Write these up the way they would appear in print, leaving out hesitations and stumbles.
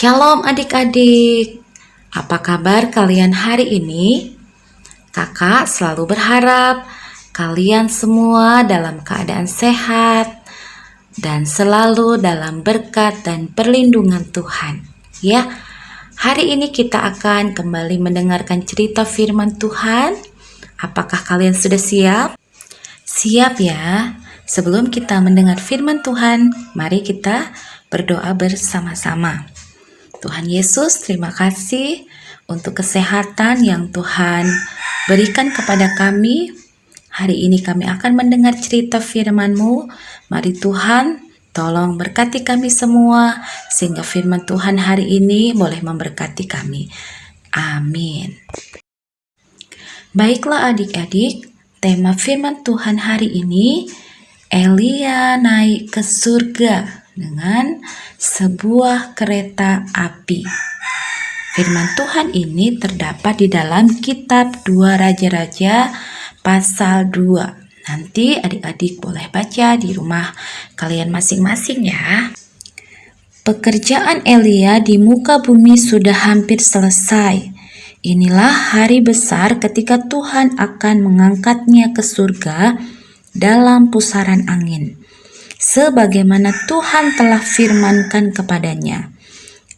Shalom adik-adik, apa kabar kalian hari ini? Kakak selalu berharap kalian semua dalam keadaan sehat dan selalu dalam berkat dan perlindungan Tuhan. Ya, hari ini kita akan kembali mendengarkan cerita firman Tuhan. Apakah kalian sudah siap? Siap ya. Sebelum kita mendengar firman Tuhan, mari kita berdoa bersama-sama. Tuhan Yesus, terima kasih untuk kesehatan yang Tuhan berikan kepada kami. Hari ini kami akan mendengar cerita firman-Mu. Mari Tuhan, tolong berkati kami semua, sehingga firman Tuhan hari ini boleh memberkati kami. Amin. Baiklah adik-adik, tema firman Tuhan hari ini, Elia naik ke surga dengan sebuah kereta api. Firman Tuhan ini terdapat di dalam kitab 2 Raja-Raja pasal 2. Nanti adik-adik boleh baca di rumah kalian masing-masing ya. Pekerjaan Elia di muka bumi sudah hampir selesai. Inilah hari besar ketika Tuhan akan mengangkatnya ke surga dalam pusaran angin, sebagaimana Tuhan telah firmankan kepadanya.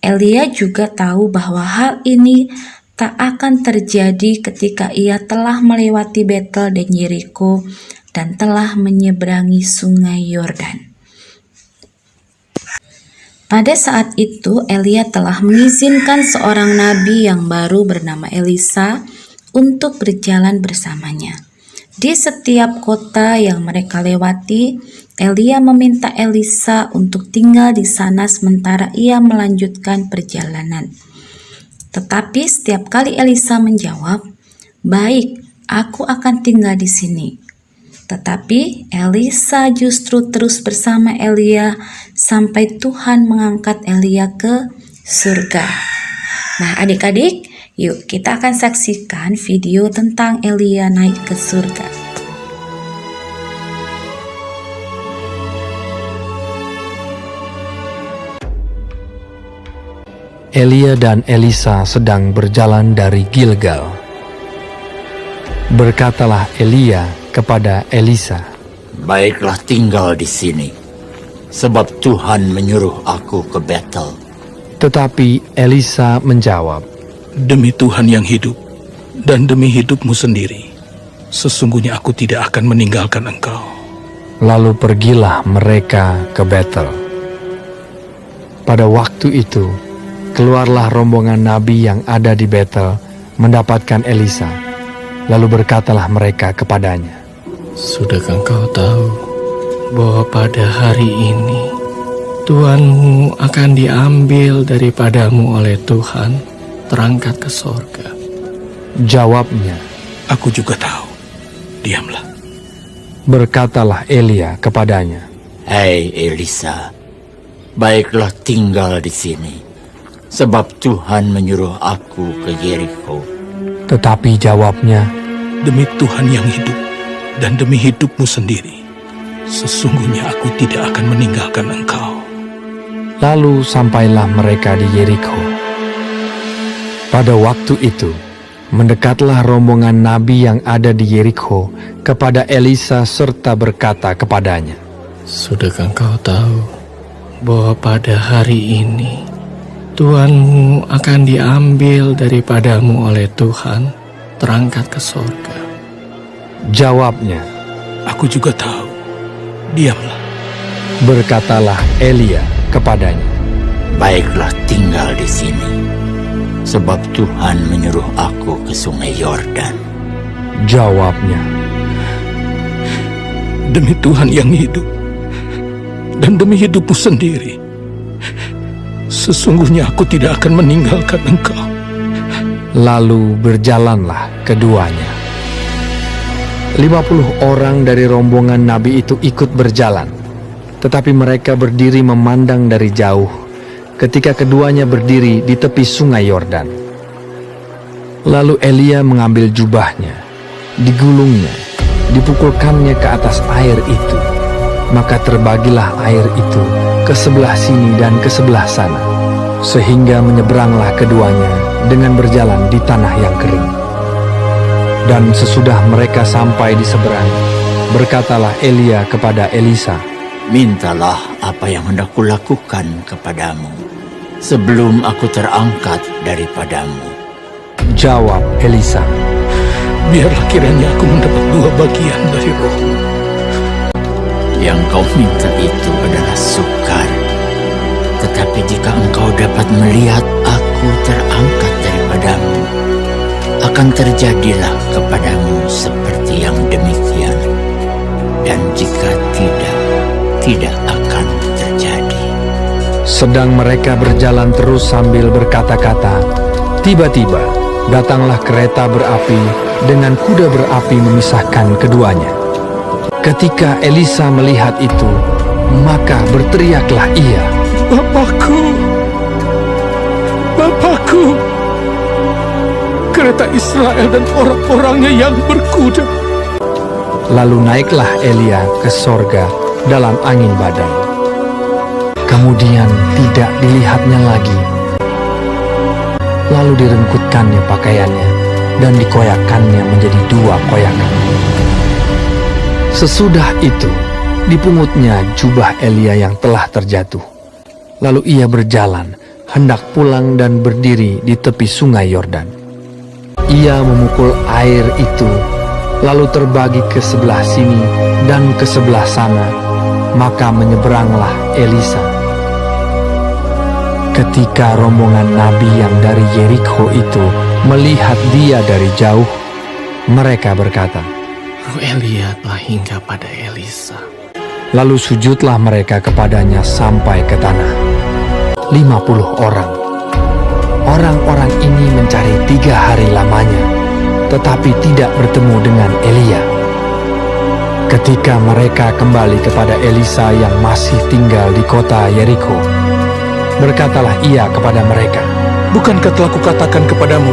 Elia juga tahu bahwa hal ini tak akan terjadi ketika ia telah melewati Betel dan Yeriko dan telah menyeberangi sungai Yordan. Pada saat itu Elia telah mengizinkan seorang nabi yang baru bernama Elisa untuk berjalan bersamanya. Di setiap kota yang mereka lewati, Elia meminta Elisa untuk tinggal di sana sementara ia melanjutkan perjalanan. Tetapi setiap kali Elisa menjawab, "Baik, aku akan tinggal di sini." Tetapi Elisa justru terus bersama Elia sampai Tuhan mengangkat Elia ke surga. Nah adik-adik, yuk kita akan saksikan video tentang Elia naik ke surga. Elia dan Elisa sedang berjalan dari Gilgal. Berkatalah Elia kepada Elisa, "Baiklah tinggal di sini, sebab Tuhan menyuruh aku ke Betel." Tetapi Elisa menjawab, "Demi Tuhan yang hidup, dan demi hidupmu sendiri, sesungguhnya aku tidak akan meninggalkan engkau." Lalu pergilah mereka ke Betel. Pada waktu itu, keluarlah rombongan nabi yang ada di Betel mendapatkan Elisa. Lalu berkatalah mereka kepadanya, "Sudahkah engkau tahu bahwa pada hari ini Tuhanmu akan diambil daripadamu oleh Tuhan, terangkat ke sorga?" Jawabnya, "Aku juga tahu, diamlah." berkatalah Elia kepadanya, "Hai Elisa, baiklah tinggal di sini, sebab Tuhan menyuruh aku ke Yeriko." Tetapi jawabnya, "Demi Tuhan yang hidup, dan demi hidupmu sendiri, sesungguhnya aku tidak akan meninggalkan engkau." Lalu sampailah mereka di Yeriko. Pada waktu itu, mendekatlah rombongan nabi yang ada di Yeriko kepada Elisa serta berkata kepadanya, "Sudahkah engkau tahu bahwa pada hari ini Tuhanmu akan diambil daripadamu oleh Tuhan, terangkat ke sorga?" Jawabnya, "Aku juga tahu, diamlah." berkatalah Elia kepadanya, "Baiklah tinggal di sini, sebab Tuhan menyuruh aku ke sungai Yordan." Jawabnya, "Demi Tuhan yang hidup, dan demi hidupmu sendiri, sesungguhnya aku tidak akan meninggalkan engkau." Lalu berjalanlah keduanya. 50 orang dari rombongan nabi itu ikut berjalan, tetapi mereka berdiri memandang dari jauh ketika keduanya berdiri di tepi sungai Yordan. Lalu Elia mengambil jubahnya, digulungnya, dipukulkannya ke atas air itu. Maka terbagilah air itu ke sebelah sini dan ke sebelah sana. sehingga menyeberanglah keduanya dengan berjalan di tanah yang kering. Dan sesudah mereka sampai di seberang, berkatalah Elia kepada Elisa, Mintalah apa yang hendak kulakukan kepadamu sebelum aku terangkat daripadamu. Jawab Elisa, Biarlah kiranya aku mendapat 2 bagian dari rohmu. Yang kau minta itu adalah sukar. Tetapi jika engkau dapat melihat aku terangkat daripadamu, akan terjadilah kepadamu seperti yang demikian. Dan jika tidak akan terjadi. Sedang mereka berjalan terus sambil berkata-kata, tiba-tiba datanglah kereta berapi dengan kuda berapi memisahkan keduanya. Ketika Elisa melihat itu, maka berteriaklah ia, Bapakku! Bapakku! Kereta Israel dan orang-orangnya yang berkuda. Lalu naiklah Elia ke sorga dalam angin badai. Kemudian tidak dilihatnya lagi. Lalu direngkutkannya pakaiannya dan dikoyakannya menjadi 2 koyakan. Sesudah itu, dipungutnya jubah Elia yang telah terjatuh. Lalu ia berjalan, hendak pulang dan berdiri di tepi sungai Yordan. Ia memukul air itu, lalu terbagi ke sebelah sini dan ke sebelah sana, maka menyeberanglah Elisa. Ketika rombongan nabi yang dari Yerikho itu melihat dia dari jauh, mereka berkata, Roh Elia telah hingga pada Elisa. lalu sujudlah mereka kepadanya sampai ke tanah. 50 orang. Orang-orang ini mencari 3 hari lamanya, tetapi tidak bertemu dengan Elia. Ketika mereka kembali kepada Elisa yang masih tinggal di kota Yerikho, berkatalah ia kepada mereka, Bukankah telah kukatakan kepadamu,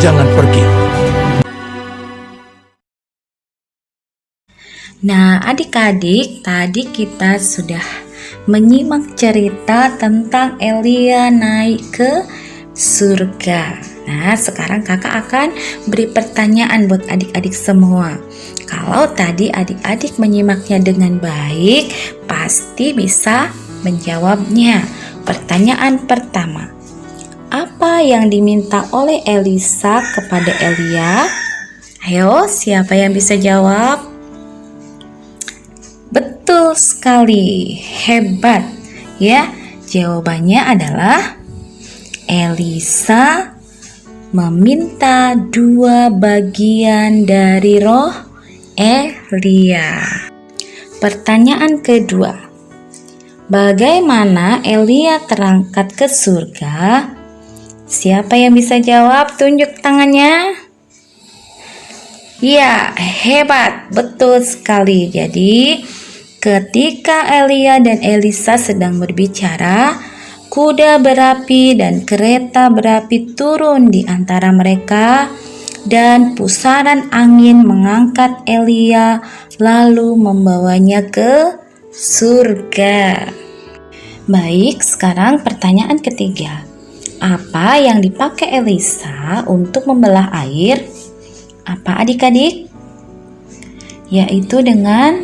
jangan pergi? Nah, adik-adik, tadi kita sudah menyimak cerita tentang Elia naik ke surga. Nah, sekarang kakak akan beri pertanyaan buat adik-adik semua. Kalau tadi adik-adik menyimaknya dengan baik, pasti bisa menjawabnya. Pertanyaan pertama, apa yang diminta oleh Elisa kepada Elia? Ayo, siapa yang bisa jawab? Betul sekali, hebat ya. Jawabannya adalah Elisa meminta 2 bagian dari roh Elia. Pertanyaan kedua, bagaimana Elia terangkat ke surga? Siapa yang bisa jawab? Tunjuk tangannya. Ya, hebat, betul sekali. Jadi, ketika Elia dan Elisa sedang berbicara, kuda berapi dan kereta berapi turun di antara mereka, dan pusaran angin mengangkat Elia lalu membawanya ke surga. Baik, sekarang pertanyaan ketiga. Apa yang dipakai Elisa untuk membelah air? Apa adik-adik? Yaitu dengan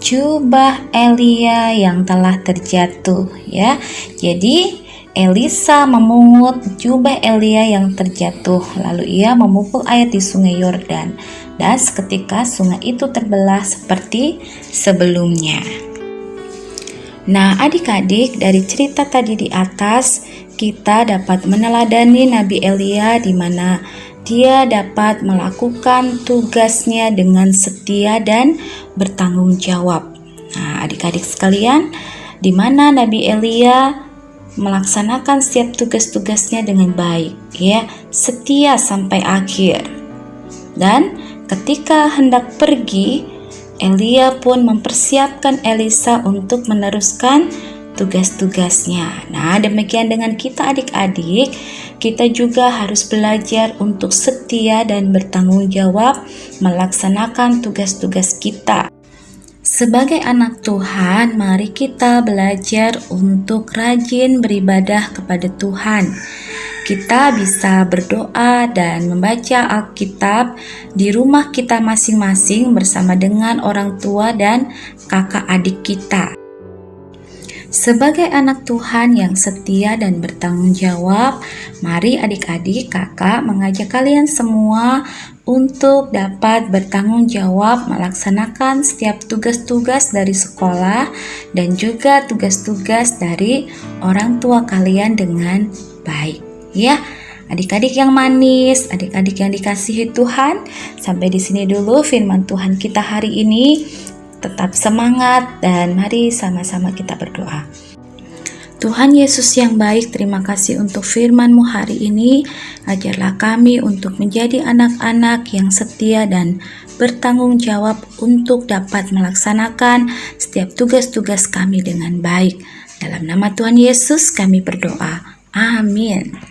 jubah Elia yang telah terjatuh ya. Jadi Elisa memungut jubah Elia yang terjatuh, lalu ia memukul air di sungai Yordan, dan seketika sungai itu terbelah seperti sebelumnya. Nah, adik-adik, dari cerita tadi di atas kita dapat meneladani Nabi Elia di mana dia dapat melakukan tugasnya dengan setia dan bertanggung jawab. Nah, adik-adik sekalian, di mana Nabi Elia melaksanakan setiap tugas-tugasnya dengan baik, ya, setia sampai akhir. Dan ketika hendak pergi, Elia pun mempersiapkan Elisa untuk meneruskan tugas-tugasnya. Nah, demikian dengan kita adik-adik, kita juga harus belajar untuk setia dan bertanggung jawab melaksanakan tugas-tugas kita. Sebagai anak Tuhan, mari kita belajar untuk rajin beribadah kepada Tuhan. Kita bisa berdoa dan membaca Alkitab di rumah kita masing-masing bersama dengan orang tua dan kakak adik kita. Sebagai anak Tuhan yang setia dan bertanggung jawab, mari adik-adik, kakak mengajak kalian semua untuk dapat bertanggung jawab melaksanakan setiap tugas-tugas dari sekolah dan juga tugas-tugas dari orang tua kalian dengan baik. Ya, adik-adik yang manis, adik-adik yang dikasihi Tuhan, sampai di sini dulu firman Tuhan kita hari ini. Tetap semangat dan mari sama-sama kita berdoa. Tuhan Yesus yang baik, terima kasih untuk firman-Mu hari ini. Ajarlah kami untuk menjadi anak-anak yang setia dan bertanggung jawab untuk dapat melaksanakan setiap tugas-tugas kami dengan baik. Dalam nama Tuhan Yesus kami berdoa. Amin.